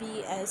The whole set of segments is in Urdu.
BS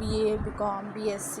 BA BCom BSc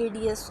ADS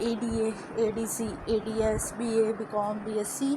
ADA ADC ADS BA BCom BSc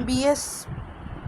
BS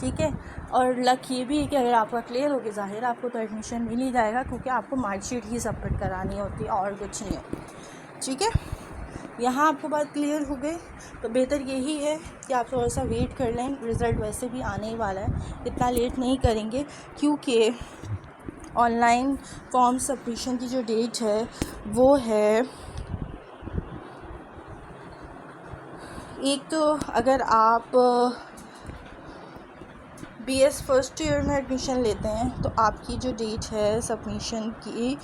ٹھیک ہے. اور لک یہ بھی ہے کہ اگر آپ کا کلیئر ہوگی ظاہر آپ کو تو ایڈمیشن مل ہی جائے گا، کیونکہ آپ کو مارک شیٹ ہی سبمٹ کرانی ہوتی ہے اور کچھ نہیں ہوتی. ٹھیک ہے، یہاں آپ کو بات کلیئر ہو گئی. تو بہتر یہی ہے کہ آپ تھوڑا سا ویٹ کر لیں، رزلٹ ویسے بھی آنے ہی والا ہے، اتنا لیٹ نہیں کریں گے، کیونکہ آن لائن فارم سبمیشن کی جو ڈیٹ ہے وہ ہے ایک. تو اگر آپ بی ایس فرسٹ ایئر میں ایڈمیشن لیتے ہیں تو آپ کی جو ڈیٹ ہے سبمیشن کی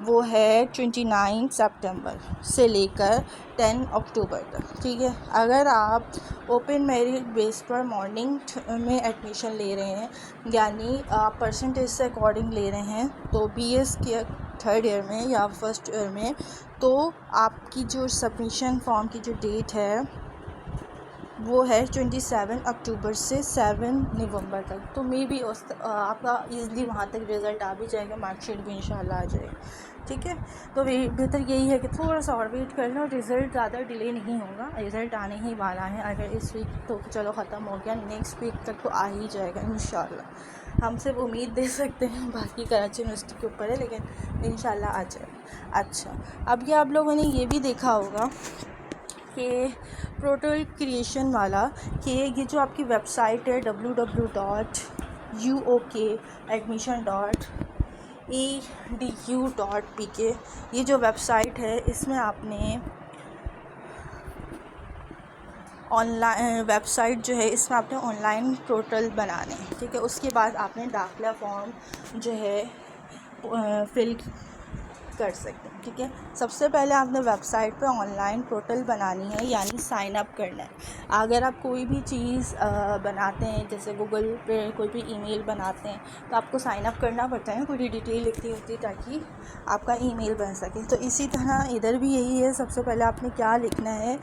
وہ ہے 29 سپٹمبر سے لے کر 10 اکتوبر تک. ٹھیک ہے، اگر آپ اوپن میرٹ بیس پر مارننگ میں ایڈمیشن لے رہے ہیں، یعنی آپ پرسنٹیج سے اکارڈنگ لے رہے ہیں، تو بی ایس کے تھرڈ ایئر میں یا فرسٹ ایئر میں، تو آپ کی جو سبمیشن فارم کی جو ڈیٹ ہے وہ ہے 27 اکتوبر سے 7 نومبر تک. تو مے بھی آپ کا ایزلی وہاں تک رزلٹ آ بھی جائے گا، مارک شیٹ بھی انشاءاللہ آ جائے گا. ٹھیک ہے، تو بہتر یہی ہے کہ تھوڑا سا اور ویٹ کر لیں، اور رزلٹ زیادہ ڈیلے نہیں ہوگا، رزلٹ آنے ہی والا ہے. اگر اس ویک تو چلو ختم ہو گیا، نیکسٹ ویک تک تو آ ہی جائے گا انشاءاللہ. ہم صرف امید دے سکتے ہیں، باقی کراچی یونیورسٹی کے اوپر ہے، لیکن انشاءاللہ آ جائے گا. اچھا، اب یہ آپ لوگوں نے یہ بھی دیکھا ہوگا کہ پورٹل کریشن والا، کہ یہ جو آپ کی ویب سائٹ ہے www.uok.admission.edu.pk، یہ جو ویب سائٹ ہے اس میں آپ نے آن لائن ویب سائٹ جو ہے اس میں آپ نے آن لائن پورٹل بنانے ہیں. ٹھیک ہے، اس کے بعد آپ نے داخلہ فارم جو ہے فل کر سکتے ہیں. ٹھیک ہے، سب سے پہلے آپ نے ویب سائٹ پہ آن لائن پورٹل بنانی ہے، یعنی سائن اپ کرنا ہے. اگر آپ کوئی بھی چیز بناتے ہیں، جیسے گوگل پہ کوئی بھی ای میل بناتے ہیں، تو آپ کو سائن اپ کرنا پڑتا ہے، پوری ڈیٹیل لکھنی ہوتی ہے تاکہ آپ کا ای میل بن سکے. تو اسی طرح ادھر بھی یہی ہے. سب سے پہلے آپ نے کیا لکھنا ہے،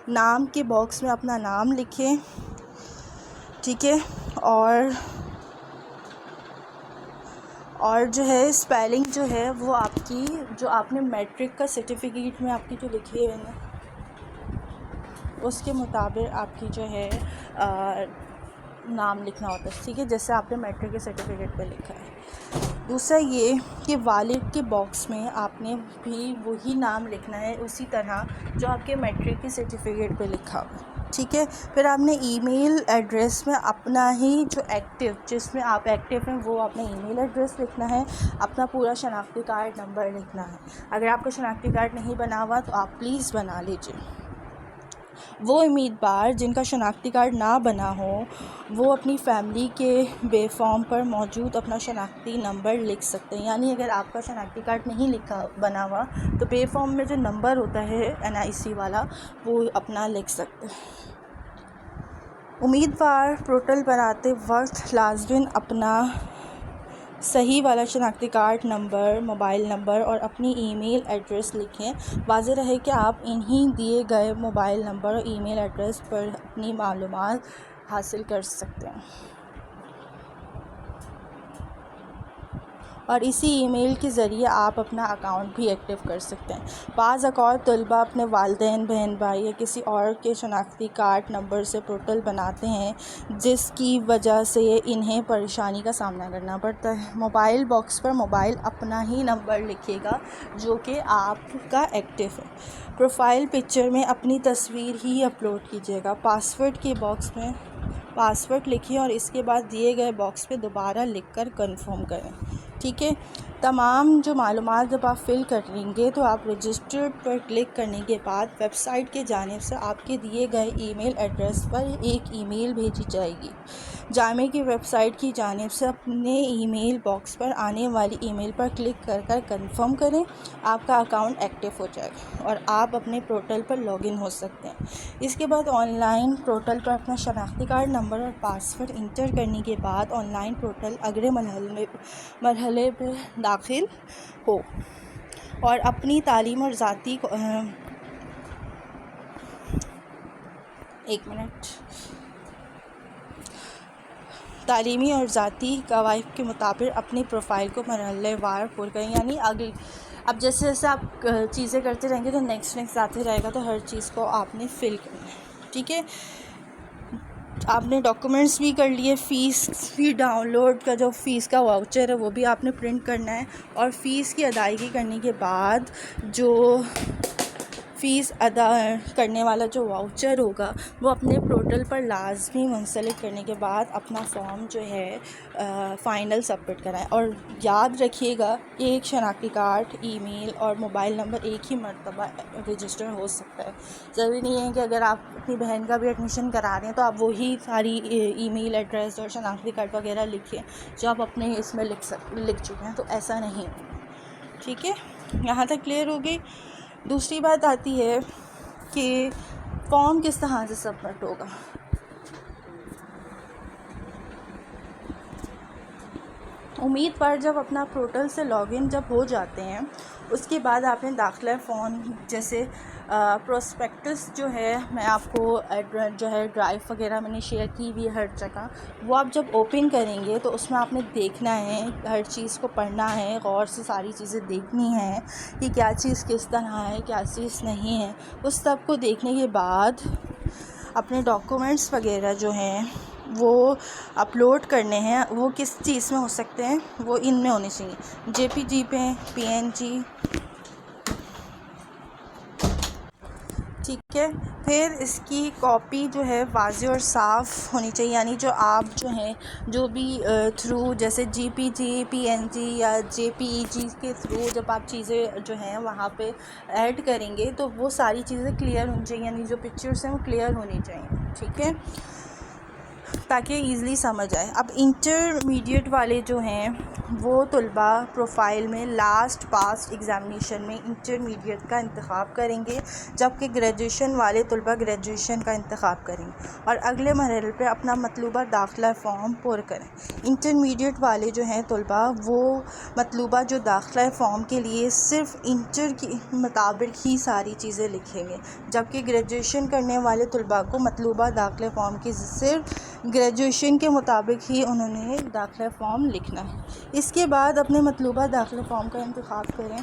نام کے باکس میں اپنا نام لکھیں. ٹھیک ہے، اور جو ہے اسپیلنگ جو ہے وہ آپ کی جو آپ نے میٹرک کا سرٹیفکیٹ میں آپ کی جو لکھی ہے نا، اس کے مطابق آپ کی جو ہے نام لکھنا ہوتا ہے. ٹھیک ہے، جیسے آپ نے میٹرک کے سرٹیفکیٹ پہ لکھا ہے. دوسرا یہ کہ والد کے باکس میں آپ نے بھی وہی نام لکھنا ہے، اسی طرح جو آپ کے میٹرک کے سرٹیفکیٹ پہ لکھا ہو. ٹھیک ہے، پھر آپ نے ای میل ایڈریس میں اپنا ہی جو ایکٹیو، جس میں آپ ایکٹیو ہیں، وہ اپنا ای میل ایڈریس لکھنا ہے، اپنا پورا شناختی کارڈ نمبر لکھنا ہے. اگر آپ کا شناختی کارڈ نہیں بنا ہوا تو آپ پلیز بنا لیجیے. وہ امیدوار جن کا شناختی کارڈ نہ بنا ہو وہ اپنی فیملی کے بے فارم پر موجود اپنا شناختی نمبر لکھ سکتے ہیں. یعنی اگر آپ کا شناختی کارڈ نہیں بنا ہوا تو بے فارم میں جو نمبر ہوتا ہے NIC والا وہ اپنا لکھ سکتے ہیں. امیدوار پورٹل بناتے وقت لازماً اپنا صحیح والا شناختی کارڈ نمبر، موبائل نمبر اور اپنی ای میل ایڈریس لکھیں. واضح رہے کہ آپ انہی دیے گئے موبائل نمبر اور ای میل ایڈریس پر اپنی معلومات حاصل کر سکتے ہیں، اور اسی ای میل کے ذریعے آپ اپنا اکاؤنٹ بھی ایکٹیو کر سکتے ہیں. بعض اوقات طلباء اپنے والدین، بہن بھائی یا کسی اور کے شناختی کارڈ نمبر سے پورٹل بناتے ہیں، جس کی وجہ سے انہیں پریشانی کا سامنا کرنا پڑتا ہے. موبائل باکس پر موبائل اپنا ہی نمبر لکھے گا جو کہ آپ کا ایکٹیو ہے. پروفائل پکچر میں اپنی تصویر ہی اپلوڈ کیجیے گا. پاسورڈ کے باکس میں پاسورڈ لکھیں اور اس کے بعد دیے گئے باکس پہ دوبارہ لکھ کر کنفرم کریں. ٹھیک ہے، تمام جو معلومات جب آپ فل کریں گے تو آپ رجسٹرڈ پر کلک کرنے کے بعد ویب سائٹ کی جانب سے آپ کے دیے گئے ای میل ایڈریس پر ایک ای میل بھیجی جائے گی. جامعہ کی ویب سائٹ کی جانب سے اپنے ای میل باکس پر آنے والی ای میل پر کلک کر کنفرم کریں. آپ کا اکاؤنٹ ایکٹیو ہو جائے گا اور آپ اپنے پورٹل پر لاگ ان ہو سکتے ہیں. اس کے بعد آن لائن پورٹل پر اپنا شناختی کارڈ نمبر اور پاسورڈ انٹر کرنے کے بعد آن لائن پورٹل اگلے مرحلے پہ داخل ہو اور اپنی تعلیم اور ذاتی تعلیمی اور ذاتی قواعد کے مطابق اپنی پروفائل کو مرحلہ وار پر کریں. یعنی اب جیسے جیسے آپ چیزیں کرتے رہیں گے تو نیکسٹ آتے رہے گا، تو ہر چیز کو آپ نے فل کرنا ہے. ٹھیک ہے، آپ نے ڈاکومنٹس بھی کر لیے، فیس بھی ڈاؤن لوڈ کا جو فیس کا واؤچر ہے وہ بھی آپ نے پرنٹ کرنا ہے، اور فیس کی ادائیگی کرنے کے بعد جو فیس ادا کرنے والا جو واؤچر ہوگا وہ اپنے پورٹل پر لازمی منسلک کرنے کے بعد اپنا فارم جو ہے فائنل سبمٹ کرائیں. اور یاد رکھیے گا ایک شناختی کارڈ، ای میل اور موبائل نمبر ایک ہی مرتبہ رجسٹر ہو سکتا ہے. ضروری نہیں ہے کہ اگر آپ اپنی بہن کا بھی ایڈمیشن کرا رہے ہیں تو آپ وہی ساری ای میل ایڈریس اور شناختی کارڈ وغیرہ لکھیں جو آپ اپنے اس میں لکھ چکے ہیں، تو ایسا نہیں. ٹھیک ہے، یہاں تک کلیئر ہو گئی. دوسری بات آتی ہے کہ فارم کس طرح سے سبمٹ ہوگا. امید پر جب اپنا پورٹل سے لاگ ان جب ہو جاتے ہیں، اس کے بعد آپ نے داخلہ فارم جیسے پروسپیکٹس جو ہے، میں آپ کو جو ہے ڈرائیو وغیرہ میں نے شیئر کی ہوئی ہر جگہ، وہ آپ جب اوپن کریں گے تو اس میں آپ نے دیکھنا ہے، ہر چیز کو پڑھنا ہے، غور سے ساری چیزیں دیکھنی ہیں کہ کیا چیز کس طرح ہے، کیا چیز نہیں ہے. اس سب کو دیکھنے کے بعد اپنے ڈاکومنٹس وغیرہ جو ہیں وہ اپلوڈ کرنے ہیں. وہ کس چیز میں ہو سکتے ہیں؟ وہ ان میں ہونے چاہیے، جے پی جی پہ، پی این جی. ٹھیک ہے، پھر اس کی کاپی جو ہے واضح اور صاف ہونی چاہیے، یعنی جو آپ جو ہیں جو بھی تھرو جیسے جی پی جی، پی این جی یا جے پی ای جی کے تھرو جب آپ چیزیں جو ہیں وہاں پہ ایڈ کریں گے تو وہ ساری چیزیں کلیئر ہونی چاہیے، یعنی جو پکچرس ہیں وہ کلیئر ہونی چاہیے. ٹھیک ہے، تاکہ ایزلی سمجھ آئے. اب انٹرمیڈیٹ والے جو ہیں وہ طلبہ پروفائل میں لاسٹ پاس ایگزامینیشن میں انٹرمیڈیٹ کا انتخاب کریں گے، جبکہ گریجویشن والے طلبہ گریجویشن کا انتخاب کریں گے اور اگلے مرحلے پہ اپنا مطلوبہ داخلہ فارم پر کریں. انٹرمیڈیٹ والے جو ہیں طلبہ وہ مطلوبہ جو داخلہ فارم کے لیے صرف انٹر کے مطابق ہی ساری چیزیں لکھیں گے، جبکہ گریجویشن کرنے والے طلبہ کو مطلوبہ داخلہ فارم کی صرف گریجویشن کے مطابق ہی انہوں نے داخلہ فارم لکھنا ہے. اس کے بعد اپنے مطلوبہ داخلہ فارم کا انتخاب کریں.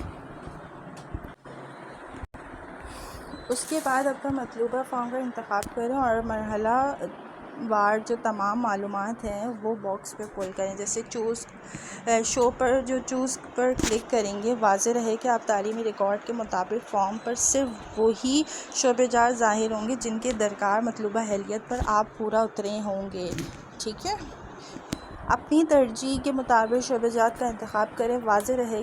اس کے بعد اپنا مطلوبہ فارم کا انتخاب کریں اور مرحلہ وار جو تمام معلومات ہیں وہ باکس پہ فل کریں. جیسے شو پر جو چوز پر کلک کریں گے، واضح رہے کہ آپ تعلیمی ریکارڈ کے مطابق فارم پر صرف وہی شعبہ جات ظاہر ہوں گے جن کے درکار مطلوبہ اہلیت پر آپ پورا اترے ہوں گے. ٹھیک ہے، اپنی ترجیح کے مطابق شعبہ جات کا انتخاب کریں. واضح رہے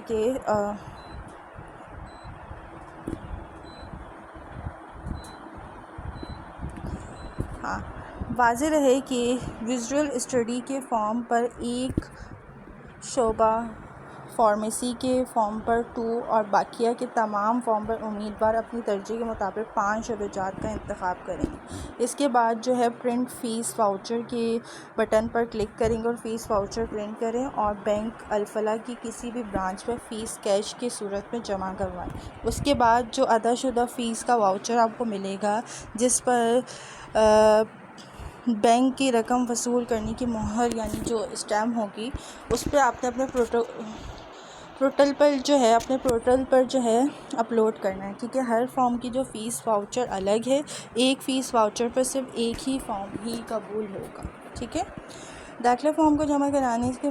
کہ ویژول اسٹڈی کے فارم پر ایک شعبہ، فارمیسی کے فارم پر 2 اور باقیہ کے تمام فارم پر امیدوار اپنی ترجیح کے مطابق 5 شعبہ جات کا انتخاب کریں گے. اس کے بعد جو ہے پرنٹ فیس واؤچر کے بٹن پر کلک کریں گے اور فیس واؤچر پرنٹ کریں اور بینک الفلاح کی کسی بھی برانچ پر فیس کیش کی صورت میں جمع کروائیں. اس کے بعد جو ادا شدہ فیس کا واؤچر آپ کو ملے گا جس پر بینک کی رقم وصول کرنے کی مہر یعنی جو اسٹیمپ ہوگی، اس پہ آپ نے اپنے پورٹل پر جو ہے اپلوڈ کرنا ہے. ٹھیک ہے، ہر فارم کی جو فیس واؤچر الگ ہے، ایک فیس واؤچر پر صرف ایک ہی فارم ہی قبول ہوگا. ٹھیک ہے، داخلہ فارم کو جمع کرانے کے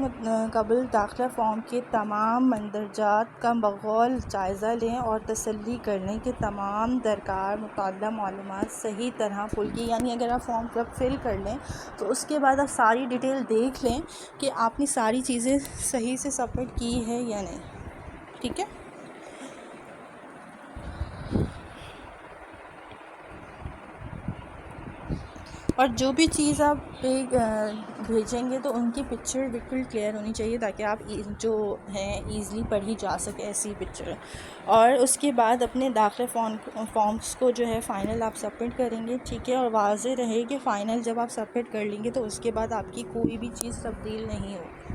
قبل داخلہ فارم کے تمام مندرجات کا بغور جائزہ لیں اور تسلی کر لیں کہ تمام درکار متعلقہ معلومات صحیح طرح فل کی. یعنی اگر آپ فارم جب فل کر لیں تو اس کے بعد آپ ساری ڈیٹیل دیکھ لیں کہ آپ نے ساری چیزیں صحیح سے سبمٹ کی ہے یا نہیں. ٹھیک ہے، اور جو بھی چیز آپ بھیجیں گے تو ان کی پکچر بالکل کلیئر ہونی چاہیے تاکہ آپ جو ہیں ایزلی پڑھی جا سکے ایسی پکچر. اور اس کے بعد اپنے داخلہ فارمز کو جو ہے فائنل آپ سبمٹ کریں گے. ٹھیک ہے، اور واضح رہے کہ فائنل جب آپ سبمٹ کر لیں گے تو اس کے بعد آپ کی کوئی بھی چیز تبدیل نہیں ہوگی.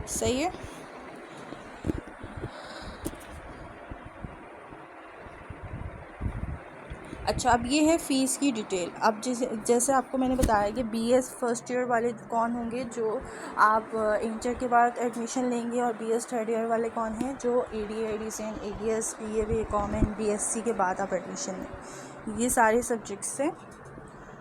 صحیح ہے، اچھا. اب یہ ہے فیس کی ڈیٹیل. اب جیسے آپ کو میں نے بتایا کہ بی ایس فرسٹ ایئر والے کون ہوں گے جو آپ انٹر کے بعد ایڈمیشن لیں گے، اور بی ایس تھرڈ ایئر والے کون ہیں جو اے ڈی اے ڈی سین A D S B A B com and B S C کے بعد آپ ایڈمیشن لیں. یہ سارے سبجیکٹس ہیں.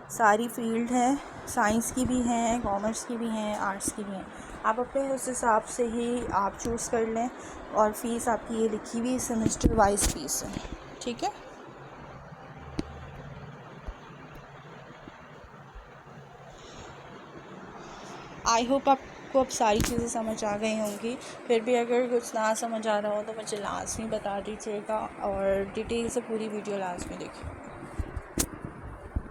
ساری فیلڈ ہیں، سائنس کی بھی ہیں، کامرس کی بھی ہیں، آرٹس کی بھی ہیں. آپ اپنے اس حساب سے ہی آپ چوز کر لیں. اور فیس آپ کی یہ لکھی ہوئی سیمسٹر وائز فیس ہے. ٹھیک ہے. آئی ہوپ آپ کو اب ساری چیزیں سمجھ آ گئی ہوں گی. پھر بھی اگر کچھ نہ سمجھ آ رہا ہو تو مجھے لازمی بتا دیجیے گا، اور ڈیٹیل سے پوری ویڈیو لازمی دیکھیں.